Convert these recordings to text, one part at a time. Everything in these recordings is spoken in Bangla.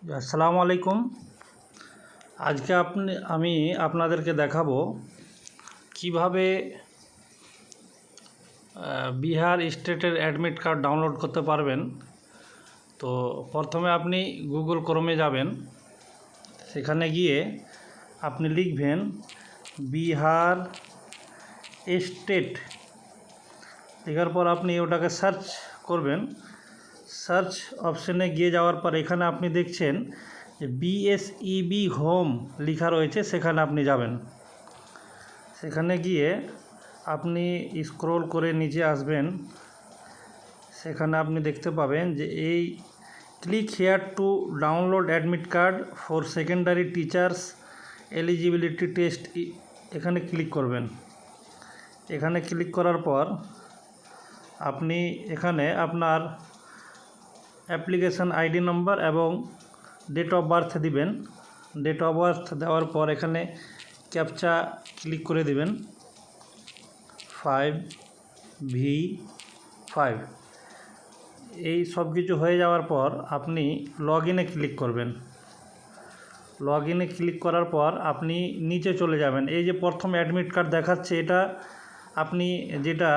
আসসালামু আলাইকুম। আজকে আমি আপনাদেরকে দেখাবো কিভাবে বিহার স্টেটের অ্যাডমিট কার্ড ডাউনলোড করতে পারবেন। তো প্রথমে আপনি গুগল ক্রোমে যাবেন, সেখানে গিয়ে আপনি লিখবেন বিহার স্টেট। লেখার পর আপনি ওটাকে সার্চ করবেন। সার্চ অপশানে গিয়ে যাওয়ার পর এখানে আপনি দেখছেন যে বিএসইবি হোম লেখা রয়েছে, সেখানে আপনি যাবেন। সেখানে গিয়ে আপনি স্ক্রল করে নিচে আসবেন। সেখানে আপনি দেখতে পাবেন যে এই click here to download admit card for secondary teachers eligibility test, এখানে ক্লিক করবেন। এখানে ক্লিক করার পর আপনি এখানে আপনার অ্যাপ্লিকেশান আইডি নম্বর এবং ডেট অফ বার্থ দিবেন। ডেট অফ বার্থ দেওয়ার পর এখানে ক্যাপচা ক্লিক করে দিবেন 5V5। এই সব কিছু হয়ে যাওয়ার পর আপনি লগ ইনে ক্লিক করবেন। লগ ইনে ক্লিক করার পর আপনি নিচে চলে যাবেন। এই যে প্রথম অ্যাডমিট কার্ড দেখাচ্ছে, এটা আপনি যেটা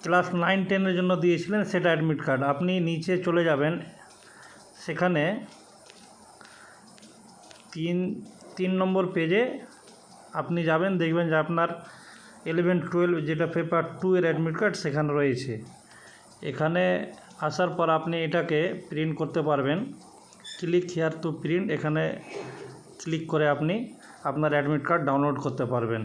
ক্লাস 9-10-এর জন্য দিয়েছিলেন সেটা অ্যাডমিট কার্ড। আপনি নিচে চলে যাবেন, সেখানে 3 নম্বর পেজে আপনি যাবেন, দেখবেন যে আপনার 11-12 যেটা পেপার 2-এর অ্যাডমিট কার্ড সেখানে রয়েছে। এখানে আসার পর আপনি এটাকে প্রিন্ট করতে পারবেন। ক্লিক হিয়ার টু প্রিন্ট, এখানে ক্লিক করে আপনি আপনার অ্যাডমিট কার্ড ডাউনলোড করতে পারবেন।